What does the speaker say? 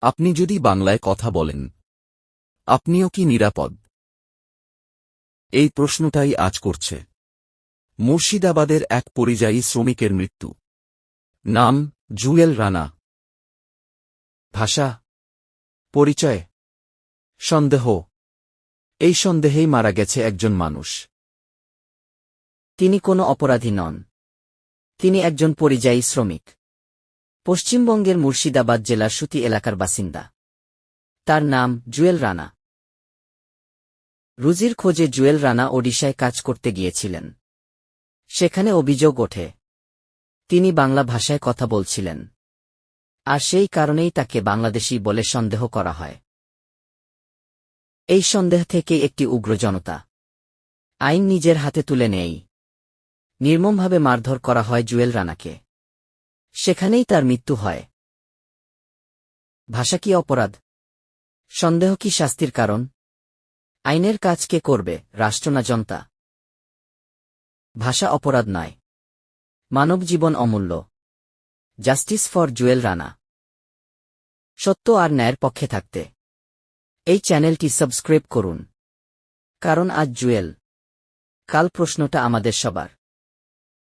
আপনি যদি বাংলায় কথা বলেন, আপনিও কি নিরাপদ? এই প্রশ্নটাই আজ করছে মুর্শিদাবাদের এক পরিযায়ী শ্রমিকের মৃত্যু। নাম জুয়েল রানা। ভাষা, পরিচয়, সন্দেহ। এই সন্দেহেই মারা গেছে একজন মানুষ। তিনি কোনো অপরাধী নন। তিনি একজন পরিযায়ী শ্রমিক, পশ্চিমবঙ্গের মুর্শিদাবাদ জেলার সুতি এলাকার বাসিন্দা। তার নাম জুয়েল রানা। রুজির খোঁজে জুয়েল রানা ওডিশায় কাজ করতে গিয়েছিলেন। সেখানে অভিযোগ ওঠে তিনি বাংলা ভাষায় কথা বলছিলেন, আর সেই কারণেই তাকে বাংলাদেশী বলে সন্দেহ করা হয়। এই সন্দেহ থেকে একটি উগ্র জনতা আইন নিজের হাতে তুলে নেয়। নির্মমভাবে মারধর করা হয় জুয়েল রানাকে। সেখানেই তার মৃত্যু হয়। ভাষা কি অপরাধ? সন্দেহ কি শাস্তির কারণ? আইনের কাজ কে করবে, রাষ্ট্র না জনতা? ভাষা অপরাধ নয়, মানব জীবন অমূল্য। Justice for Jewel Rana. সত্য আর ন্যায়ের পক্ষে থাকতে এই চ্যানেলটি সাবস্ক্রাইব করুন, কারণ আজ জুয়েল, কাল প্রশ্নটা আমাদের সবার।